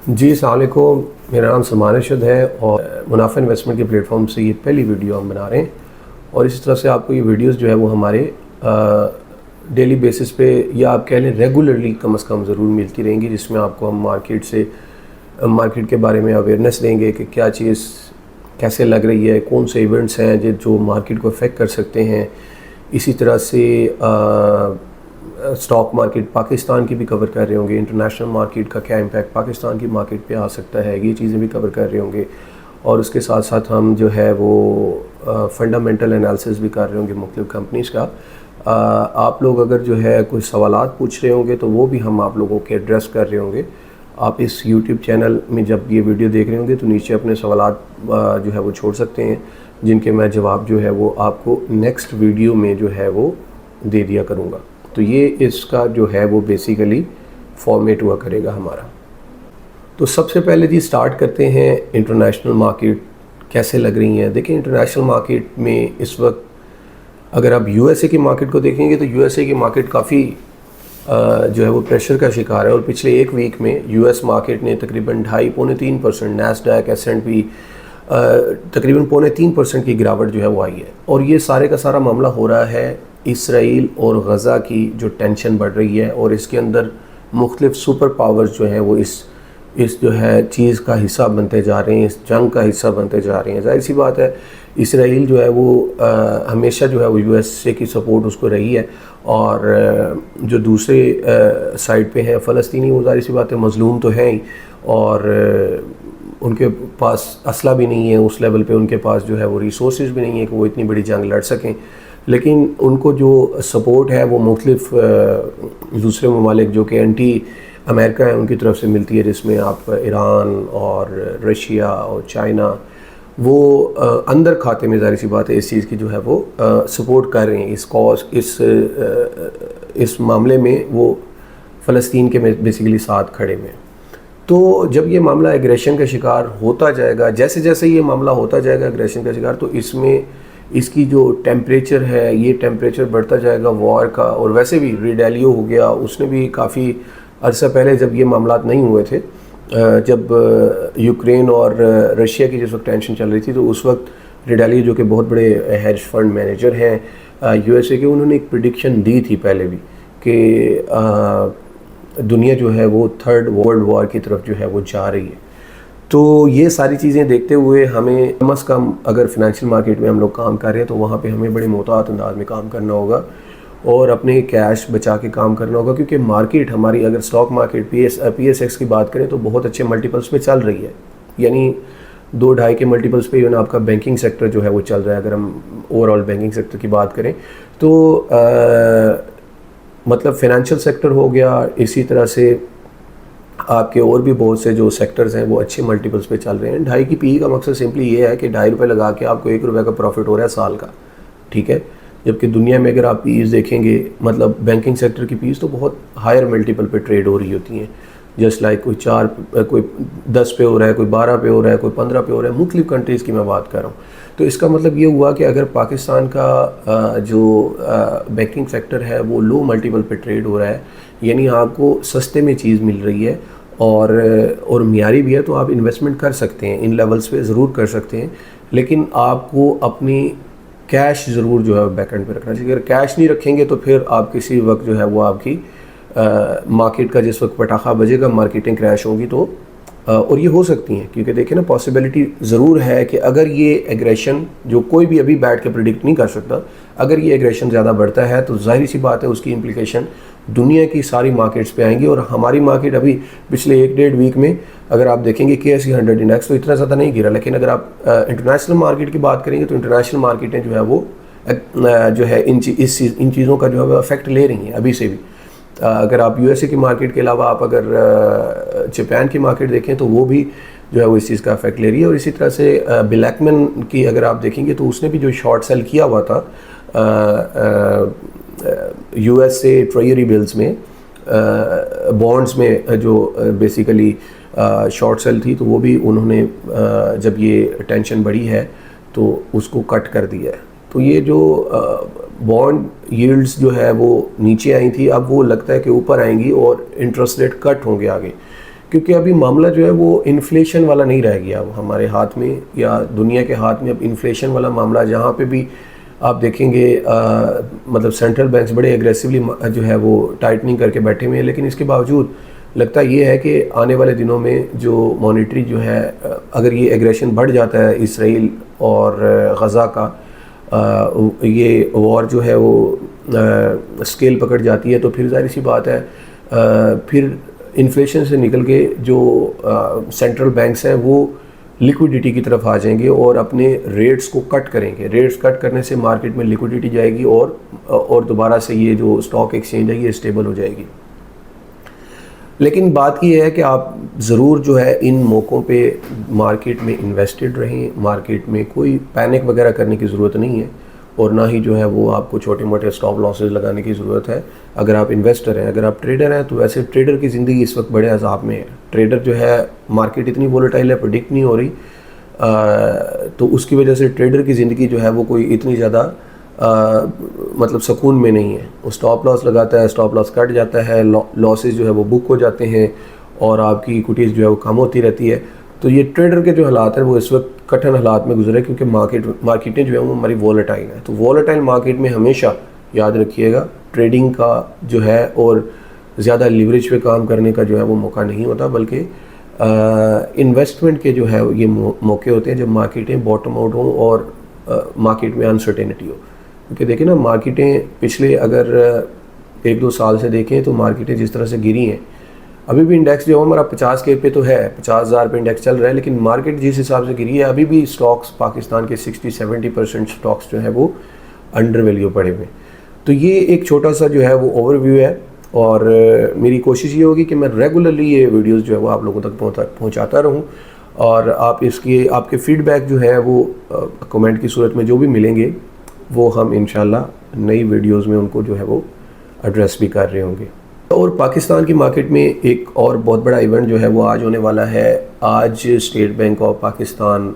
जी अस्सलाम वालेकुम। मेरा नाम सलमान अरशद है और मुनाफा इन्वेस्टमेंट के प्लेटफॉर्म से ये पहली वीडियो हम बना रहे हैं और इस तरह से आपको ये वीडियोस जो है वो हमारे डेली बेसिस पे या आप कह लें रेगुलरली कम से कम ज़रूर मिलती रहेंगी, जिसमें आपको हम मार्केट के बारे में अवेयरनेस देंगे कि क्या चीज़ कैसे लग रही है, कौन से इवेंट्स हैं जो मार्केट को अफेक्ट कर सकते हैं। इसी तरह से स्टॉक मार्केट पाकिस्तान की भी कवर कर रहे होंगे, इंटरनेशनल मार्केट का क्या इम्पैक्ट पाकिस्तान की मार्केट पे आ सकता है, ये चीज़ें भी कवर कर रहे होंगे। और उसके साथ साथ हम जो है वो फंडामेंटल एनालिसिस भी कर रहे होंगे मुख्तलिफ कंपनीज़ का। आप लोग अगर जो है कोई सवालात पूछ रहे होंगे तो वो भी हम आप लोगों के एड्रेस कर रहे होंगे। आप इस यूट्यूब चैनल में जब ये वीडियो देख रहे होंगे तो नीचे अपने सवालात जो है वो छोड़ सकते हैं, जिनके मैं जवाब जो है वो आपको नेक्स्ट वीडियो में जो है वो दे दिया करूँगा। तो ये इसका जो है वो बेसिकली फॉर्मेट हुआ करेगा हमारा। तो सबसे पहले जी स्टार्ट करते हैं इंटरनेशनल मार्केट कैसे लग रही हैं। देखिए इंटरनेशनल मार्केट में इस वक्त अगर आप यूएसए की मार्केट को देखेंगे तो यूएसए की मार्केट काफ़ी जो है वो प्रेशर का शिकार है और पिछले एक वीक में यूएस मार्केट ने तकरीबन 2.5-3%, नैस्डैक S&P तकरीबन 2.5-3% की गिरावट जो है वो आई है। और ये सारे का सारा मामला हो रहा है इसराइल और गज़ा की जो टेंशन बढ़ रही है और इसके अंदर मुख्तलिफ सुपर पावर्स जो हैं वो इस जो है चीज़ का हिस्सा बनते जा रहे हैं, इस जंग का हिस्सा बनते जा रहे हैं। जाहिर सी बात है इसराइल जो है वो हमेशा जो है वो यूएसए की सपोर्ट उसको रही है और जो दूसरे साइड पे हैं फ़लस्तीनी, वो जाहिर सी बात है मज़लूम तो हैं ही और उनके पास असला भी नहीं है उस लेवल पे, उनके पास जो है वो रिसोर्सेज भी नहीं है कि वो इतनी बड़ी जंग लड़ सकें। लेकिन उनको जो सपोर्ट है वो मुख्तलिफ दूसरे ममालिक जो कि एंटी अमेरिका है उनकी तरफ से मिलती है, जिसमें आप ईरान और रशिया और चाइना वो अंदर खाते में ज़ाहिर सी बात है इस चीज़ की जो है वो सपोर्ट कर रहे हैं। इस मामले में वो फ़लस्तीन के बेसिकली साथ खड़े हुए हैं। तो जब ये मामला एग्रेशन का शिकार होता जाएगा, जैसे जैसे ये मामला होता जाएगा एग्रेशन का शिकार, तो इसमें इसकी जो टेम्परेचर है ये टेम्परेचर बढ़ता जाएगा वॉर का। और वैसे भी रिडेलियो हो गया, उसने भी काफ़ी अर्सा पहले जब ये मामलात नहीं हुए थे, जब यूक्रेन और रशिया की जिस वक्त टेंशन चल रही थी, तो उस वक्त रिडेलियो जो कि बहुत बड़े हेज फंड मैनेजर हैं यूएसए के, उन्होंने एक प्रिडिक्शन दी थी पहले भी कि दुनिया जो है वो थर्ड वर्ल्ड वॉर की तरफ जो है वो जा रही है। तो ये सारी चीज़ें देखते हुए हमें कम से कम अगर फिनेंशियल मार्केट में हम लोग काम कर रहे हैं तो वहाँ पे हमें बड़े मोहतात अंदाज में काम करना होगा और अपने कैश बचा के काम करना होगा, क्योंकि मार्केट हमारी अगर स्टॉक मार्केट PSX की बात करें तो बहुत अच्छे मल्टीपल्स पे चल रही है, यानी 2-2.5 के मल्टीपल्स पे इवन आपका बैंकिंग सेक्टर जो है वो चल रहा है। अगर हम ओवरऑल बैंकिंग सेक्टर की बात करें तो मतलब फिनेंशियल सेक्टर हो गया, इसी तरह से आपके और भी बहुत से जो सेक्टर्स हैं वो अच्छे मल्टीपल्स पे चल रहे हैं। 2.5 की PE का मकसद सिंपली ये है कि ₹2.5 लगा के आपको ₹1 का प्रॉफिट हो रहा है साल का, ठीक है। जबकि दुनिया में अगर आप PEs देखेंगे, मतलब बैंकिंग सेक्टर की PEs तो बहुत हायर मल्टीपल पे ट्रेड हो रही होती हैं। जस्ट लाइक कोई 10 पे हो रहा है, कोई 12 पे हो रहा है, कोई 15 पे हो रहा है, मुख्तलिफ कंट्रीज़ की मैं बात कर रहा हूँ। तो इसका मतलब ये हुआ कि अगर पाकिस्तान का जो बैंकिंग सेक्टर है वो लो मल्टीपल पे ट्रेड हो रहा है, यानी आपको सस्ते में चीज़ मिल रही है और मियारी भी है, तो आप इन्वेस्टमेंट कर सकते हैं, इन लेवल्स पे ज़रूर कर सकते हैं। लेकिन आपको अपनी कैश ज़रूर जो है बैकएंड पे रखना चाहिए। अगर कैश नहीं रखेंगे तो फिर आप किसी वक्त जो है वो आपकी मार्केट का जिस वक्त पटाखा बजेगा, मार्केटिंग क्रैश होगी तो और ये हो सकती हैं, क्योंकि देखिए ना पॉसिबिलिटी ज़रूर है कि अगर ये एग्रेशन जो कोई भी अभी बैठ के प्रिडिक्ट नहीं कर सकता, अगर ये एग्रेशन ज़्यादा बढ़ता है तो जाहिर सी बात है उसकी इम्प्लीकेशन दुनिया की सारी मार्केट्स पे आएंगी। और हमारी मार्केट अभी पिछले 1-1.5 वीक में अगर आप देखेंगे KSE 100 इंडेक्स तो इतना ज़्यादा नहीं गिरा, लेकिन अगर आप इंटरनेशनल मार्केट की बात करेंगे तो इंटरनेशनल मार्केटें जो है वो जो है इन चीज़ों का जो है वो अफेक्ट ले रही हैं अभी से भी। अगर आप यूएसए की मार्केट के अलावा आप अगर जापान की मार्केट देखें तो वो भी जो है वो इस चीज़ का अफेक्ट ले रही है। और इसी तरह से ब्लैकमैन की अगर आप देखेंगे तो उसने भी जो शॉर्ट सेल किया हुआ था यूएसए ट्रेजरी बिल्स में, बॉन्ड्स में जो बेसिकली शॉर्ट सेल थी, तो वो भी उन्होंने जब ये टेंशन बढ़ी है तो उसको कट कर दिया है। तो ये जो बॉन्ड यील्ड्स जो है वो नीचे आई थी, अब वो लगता है कि ऊपर आएंगी और इंटरेस्ट रेट कट होंगे आगे, क्योंकि अभी मामला जो है वो इन्फ्लेशन वाला नहीं रह गया अब हमारे हाथ में या दुनिया के हाथ में। अब इन्फ्लेशन वाला मामला जहाँ पे भी आप देखेंगे मतलब सेंट्रल बैंक्स बड़े एग्रेसिवली जो है वो टाइटनिंग करके बैठे हुए हैं, लेकिन इसके बावजूद लगता ये है कि आने वाले दिनों में जो मॉनेटरी जो है अगर ये एग्रेशन बढ़ जाता है इसराइल और गज़ा का, ये वॉर जो है वो स्केल पकड़ जाती है, तो फिर जाहिर सी बात है फिर इन्फ्लेशन से निकल के जो सेंट्रल बैंक्स हैं वो लिक्विडिटी की तरफ आ जाएंगे और अपने रेट्स को कट करेंगे। रेट्स कट करने से मार्केट में लिक्विडिटी जाएगी और दोबारा से ये जो स्टॉक एक्सचेंज है ये स्टेबल हो जाएगी। लेकिन बात ये है कि आप ज़रूर जो है इन मौक़ों पे मार्केट में इन्वेस्टेड रहें। मार्केट में कोई पैनिक वगैरह करने की ज़रूरत नहीं है और ना ही जो है वो आपको छोटे मोटे स्टॉप लॉसेस लगाने की ज़रूरत है। अगर आप इन्वेस्टर हैं, अगर आप ट्रेडर हैं, तो वैसे ट्रेडर की ज़िंदगी इस वक्त बड़े अज़ाब में है। ट्रेडर जो है मार्केट इतनी वोलेटाइल है, प्रेडिक्ट नहीं हो रही, तो उसकी वजह से ट्रेडर की ज़िंदगी जो है वो कोई इतनी ज़्यादा मतलब सुकून में नहीं है। वो स्टॉप लॉस लगाता है, स्टॉप लॉस कट जाता है, लॉसेस जो है वो बुक हो जाते हैं और आपकी इक्विटीज़ जो है वो कम होती रहती है। तो ये ट्रेडर के जो हालात हैं वो इस वक्त कठिन हालात में गुजरे, क्योंकि मार्केटें जो है वो हमारी वॉलेटाइल है। तो वॉलेटाइल मार्केट में हमेशा याद रखिएगा ट्रेडिंग का जो है और ज़्यादा लिवरेज पे काम करने का जो है वो मौका नहीं होता, बल्कि इन्वेस्टमेंट के जो है ये मौके होते हैं जब मार्केटें बॉटम आउट हों और मार्केट में अनसर्टेनिटी हो। क्योंकि देखिए ना, मार्केटें पिछले अगर 1-2 साल से देखें तो मार्केटें जिस तरह से गिरी हैं, अभी भी इंडेक्स जो है हमारा 50 के पे तो है, 50,000 पे इंडेक्स चल रहा है, लेकिन मार्केट जिस हिसाब से गिरी है अभी भी स्टॉक्स पाकिस्तान के 60-70% स्टॉक्स जो है वो अंडर वैल्यू पड़े हुए। तो ये एक छोटा सा जो है वो ओवरव्यू है और मेरी कोशिश ये होगी कि मैं रेगुलरली ये वीडियोस जो है वो आप लोगों तक पहुंचाता रहूं और आप इसके आपके फीडबैक जो है वो कमेंट की सूरत में जो भी मिलेंगे वो हम इंशाल्लाह नई वीडियोस में उनको जो है वो एड्रेस भी कर रहे होंगे। और पाकिस्तान की मार्केट में एक और बहुत बड़ा इवेंट जो है वो आज होने वाला है। आज स्टेट बैंक ऑफ पाकिस्तान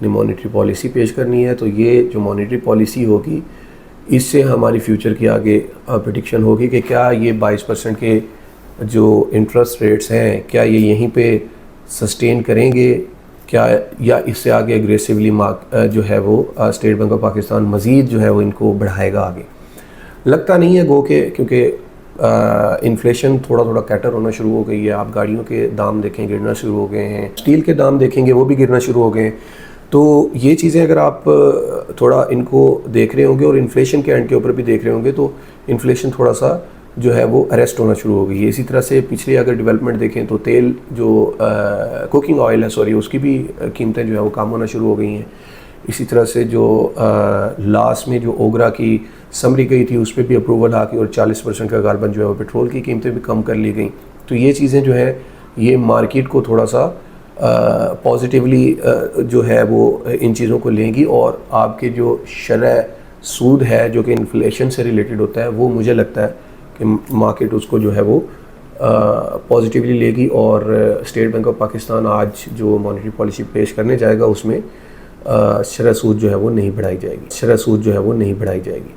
ने मॉनेटरी पॉलिसी पेश करनी है। तो ये जो मॉनेटरी पॉलिसी होगी इससे हमारी फ्यूचर की आगे प्रेडिक्शन होगी कि क्या ये 22% के जो इंटरेस्ट रेट्स हैं क्या ये यहीं पे सस्टेन करेंगे क्या, या इससे आगे एग्रेसिवली जो है वो स्टेट बैंक ऑफ पाकिस्तान मज़ीद जो है वो इनको बढ़ाएगा आगे। लगता नहीं है गो के, क्योंकि इन्फ्लेशन थोड़ा थोड़ा कैटर होना शुरू हो गई है। आप गाड़ियों के दाम देखें गिरना शुरू हो गए हैं, स्टील के दाम देखेंगे वो भी गिरना शुरू हो गए हैं। तो ये चीज़ें अगर आप थोड़ा इनको देख रहे होंगे और इन्फ्लेशन के एंड के ऊपर भी देख रहे होंगे तो इन्फ्लेशन थोड़ा सा जो है वो अरेस्ट होना शुरू हो गई है। इसी तरह से पिछले अगर डेवलपमेंट देखें तो तेल जो कुकिंग ऑयल है सॉरी उसकी भी कीमतें जो है वो कम होना शुरू हो गई हैं। इसी तरह से जो लास्ट में जो ओगरा की समरी गई थी उस पर भी अप्रूवल आ गई और 40% का गालबन जो है वो पेट्रोल की कीमतें भी कम कर ली गई। तो ये चीज़ें जो है ये मार्केट को थोड़ा सा पॉजिटिवली जो है वो इन चीज़ों को लेंगी और आपके जो शरह सूद है जो कि इन्फ्लेशन से रिलेटेड होता है वो मुझे लगता है कि मार्केट उसको जो है वो पॉजिटिवली लेगी। और स्टेट बैंक ऑफ पाकिस्तान आज जो मॉनेटरी पॉलिसी पेश करने जाएगा उसमें शरह सूद जो है वो नहीं बढ़ाई जाएगी, शरह सूद जो है वो नहीं बढ़ाई जाएगी।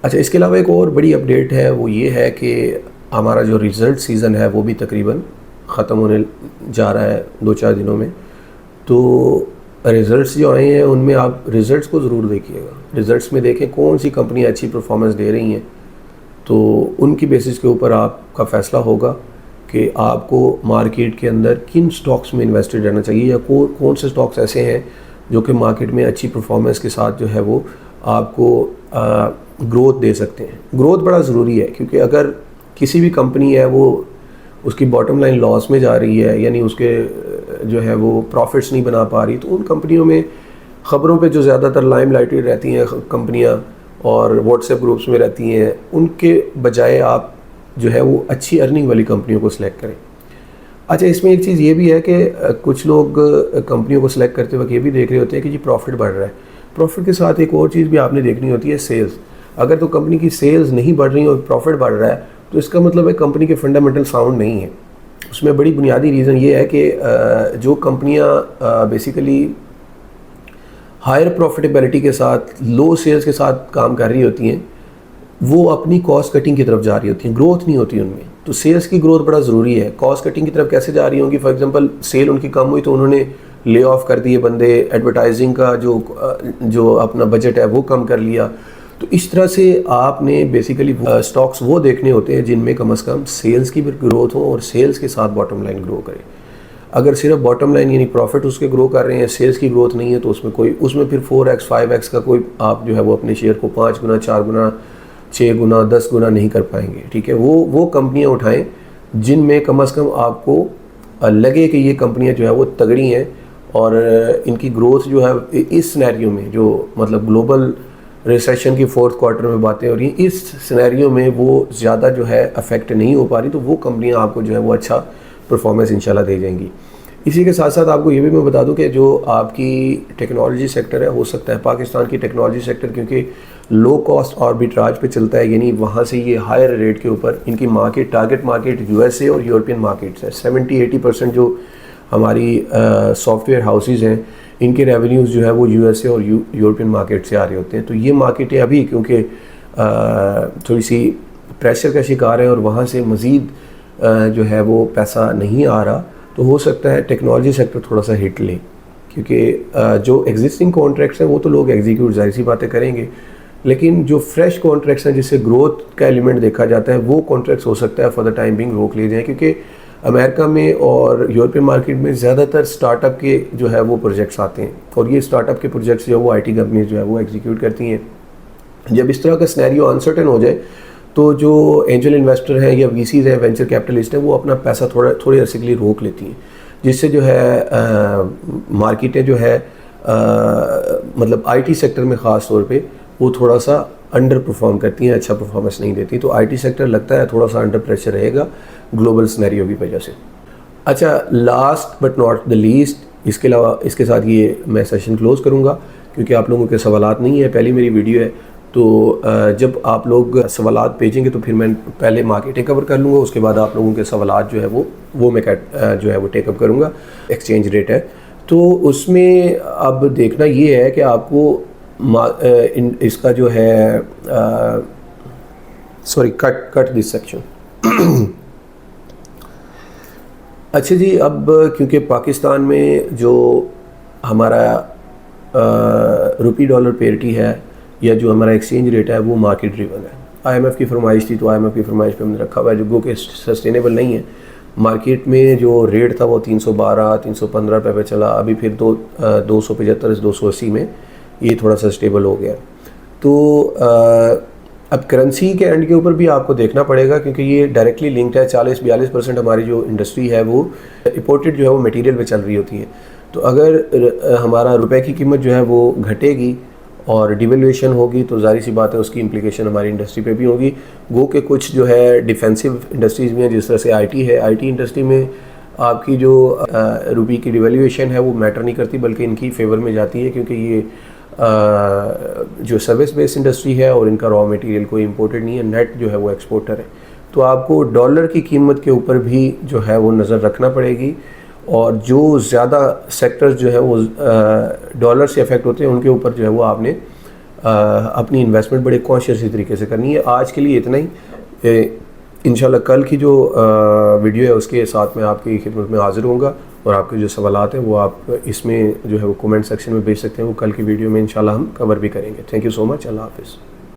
अच्छा, इसके अलावा एक और बड़ी अपडेट है वो ये है कि हमारा जो रिज़ल्ट सीज़न है वो भी तकरीबन ख़त्म होने जा रहा है 2-4 दिनों में। तो रिज़ल्ट्स जो आए हैं उनमें आप रिज़ल्ट्स को ज़रूर देखिएगा। रिज़ल्ट्स में देखें कौन सी कंपनियाँ अच्छी परफॉर्मेंस दे रही हैं, तो उनकी बेसिस के ऊपर आपका फ़ैसला होगा कि आपको मार्केट के अंदर किन स्टॉक्स में इन्वेस्टेड रहना चाहिए या कौन से स्टॉक्स ऐसे हैं जो कि मार्केट में अच्छी परफॉर्मेंस के साथ जो है वो आपको ग्रोथ दे सकते हैं। ग्रोथ बड़ा ज़रूरी है क्योंकि अगर किसी भी कंपनी है वो उसकी बॉटम लाइन लॉस में जा रही है यानी उसके जो है वो प्रॉफिट्स नहीं बना पा रही, तो उन कंपनियों में ख़बरों पे जो ज़्यादातर लाइमलाइटेड रहती हैं कंपनियां और व्हाट्सएप ग्रुप्स में रहती हैं, उनके बजाय आप जो है वो अच्छी अर्निंग वाली कंपनियों को सिलेक्ट करें। अच्छा, इसमें एक चीज़ ये भी है कि कुछ लोग कंपनियों को सिलेक्ट करते वक्त ये भी देख रहे होते हैं कि जी प्रॉफिट बढ़ रहा है। प्रॉफिट के साथ एक और चीज़ भी आपने देखनी होती है, सेल्स। अगर तो कंपनी की सेल्स नहीं बढ़ रही और प्रॉफिट बढ़ रहा है तो इसका मतलब है कंपनी के फंडामेंटल साउंड नहीं है। उसमें बड़ी बुनियादी रीज़न ये है कि जो कंपनियां बेसिकली हायर प्रॉफिटेबिलिटी के साथ लो सेल्स के साथ काम कर रही होती हैं वो अपनी कॉस्ट कटिंग की तरफ जा रही होती हैं, ग्रोथ नहीं होती उनमें। तो सेल्स की ग्रोथ बड़ा ज़रूरी है। कॉस्ट कटिंग की तरफ कैसे जा रही होंगी? फॉर एग्जांपल सेल उनकी कम हुई तो उन्होंने ले ऑफ कर दिए बंदे, एडवर्टाइजिंग का जो अपना बजट है वो कम कर लिया। तो इस तरह से आपने बेसिकली स्टॉक्स वो देखने होते हैं जिनमें कम से कम सेल्स की भी ग्रोथ हो और सेल्स के साथ बॉटम लाइन ग्रो करे। अगर सिर्फ बॉटम लाइन यानी प्रॉफिट उसके ग्रो कर रहे हैं, सेल्स की ग्रोथ नहीं है, तो उसमें फिर 4x 5x का कोई आप जो है वो अपने शेयर को 5 गुना 4 गुना 6 गुना 10 गुना नहीं कर पाएंगे। ठीक है, वो कंपनियां उठाएं जिनमें कम से कम आपको लगे कि ये कंपनियां जो है वो तगड़ी हैं और इनकी ग्रोथ जो है इस सिनेरियो में, जो मतलब ग्लोबल रिसेशन की 4th क्वार्टर में बातें हो रही हैं, इस सिनेरियो में वो ज़्यादा जो है अफेक्ट नहीं हो पा रही, तो वो कंपनियां आपको जो है वो अच्छा परफॉर्मेंस इंशाल्लाह दे जाएंगी। इसी के साथ साथ आपको ये भी मैं बता दूं कि जो आपकी टेक्नोलॉजी सेक्टर है, हो सकता है पाकिस्तान की टेक्नोलॉजी सेक्टर क्योंकि लो कॉस्ट आर्बिट्राज पे चलता है, यानी वहाँ से ये हायर रेट के ऊपर इनकी मार्केट, टारगेट मार्केट यूएसए और यूरोपियन मार्केट्स है। 70-80% जो हमारी सॉफ्टवेयर हाउसेज हैं, इनके रेवेन्यूज़ जो है वो यूएसए और यूरोपियन मार्केट से आ रहे होते हैं। तो ये मार्केटें अभी क्योंकि थोड़ी सी प्रेशर का शिकार है और वहाँ से मज़ीद जो है वो पैसा नहीं आ रहा, तो हो सकता है टेक्नोलॉजी सेक्टर थोड़ा सा हिट ले, क्योंकि जो एग्जिस्टिंग कॉन्ट्रैक्ट्स हैं वो तो लोग एग्जीक्यूट जाहिर सी बातें करेंगे, लेकिन जो फ्रेश कॉन्ट्रैक्ट्स हैं जिससे ग्रोथ का एलिमेंट देखा जाता है, वो कॉन्ट्रैक्ट्स हो सकता है फॉर द टाइम बिंग रोक लिए जाएँ, क्योंकि अमेरिका में और यूरोपियन मार्केट में ज़्यादातर स्टार्टअप के जो है वो प्रोजेक्ट्स आते हैं और ये स्टार्टअप के प्रोजेक्ट्स जो है वो आईटी कंपनीज जो है वो एग्जीक्यूट करती हैं। जब इस तरह का सिनेरियो अनसर्टेन हो जाए तो जो एंजल इन्वेस्टर हैं या वीसीज हैं, वेंचर कैपिटलिस्ट हैं, वो अपना पैसा थोड़े अरसे के लिए रोक लेती हैं, जिससे जो है मार्केटें जो है मतलब आईटी सेक्टर में ख़ास तौर पे वो थोड़ा सा अंडर परफॉर्म करती हैं, अच्छा परफॉर्मेंस नहीं देती। तो आईटी सेक्टर लगता है थोड़ा सा अंडर प्रेशर रहेगा ग्लोबल सिनेरियो की वजह से। अच्छा, last but not the least, इसके अलावा इसके साथ ये मैं सेशन क्लोज़ करूँगा क्योंकि आप लोगों के सवालात नहीं है, पहली मेरी वीडियो है, तो जब आप लोग सवालात भेजेंगे तो फिर मैं पहले मार्केटें कवर कर लूँगा, उसके बाद आप लोगों के सवालात जो है वो मैं जो है वो टेकअप करूँगा। एक्सचेंज रेट है तो उसमें अब देखना ये है कि आपको इसका जो है सॉरी कट दिस सेक्शन। अच्छा जी, अब क्योंकि पाकिस्तान में जो हमारा रुपी डॉलर पेरिटी है या जो हमारा एक्सचेंज रेट है वो मार्केट ड्रिवन है। आईएमएफ की फरमाइश थी तो आईएमएफ की फरमाइश पे हमने रखा हुआ है, जो कि सस्टेनेबल नहीं है। मार्केट में जो रेट था वो 312-315 रुपये पे चला, अभी फिर 275-280 में ये थोड़ा सा स्टेबल हो गया। तो अब करेंसी के एंड के ऊपर भी आपको देखना पड़ेगा क्योंकि ये डायरेक्टली लिंक्ड है। 40-42% हमारी जो इंडस्ट्री है वो इंपोर्टेड जो है वो मटेरियल पे चल रही होती है। तो अगर हमारा रुपए की कीमत जो है वो घटेगी और डिवेल्यूएशन होगी तो जाहिर सी बात है उसकी इम्प्लीकेशन हमारी इंडस्ट्री पे भी होगी। गो के कुछ जो है डिफेंसिव इंडस्ट्रीज़ भी हैं, जिस तरह से आईटी है। आईटी इंडस्ट्री में आपकी जो रुपये की डिवेल्यूएशन है वो मैटर नहीं करती, बल्कि इनकी फेवर में जाती है क्योंकि ये जो सर्विस बेस्ड इंडस्ट्री है और इनका रॉ मटेरियल कोई इंपोर्टेड नहीं है, नेट जो है वो एक्सपोर्टर है। तो आपको डॉलर की कीमत के ऊपर भी जो है वो नज़र रखना पड़ेगी और जो ज़्यादा सेक्टर्स जो है वो डॉलर से अफेक्ट होते हैं उनके ऊपर जो है वो आपने अपनी इन्वेस्टमेंट बड़े कॉन्शियस तरीके से करनी है। आज के लिए इतना ही। इंशाल्लाह कल की जो वीडियो है उसके साथ में आपकी खिदमत में हाजिर होऊंगा और आपके जो सवालात हैं वो आप इसमें जो है वो कमेंट सेक्शन में भेज सकते हैं। वो कल की वीडियो में इंशाल्लाह हम कवर भी करेंगे। Thank you so much. अल्लाह हाफिज़।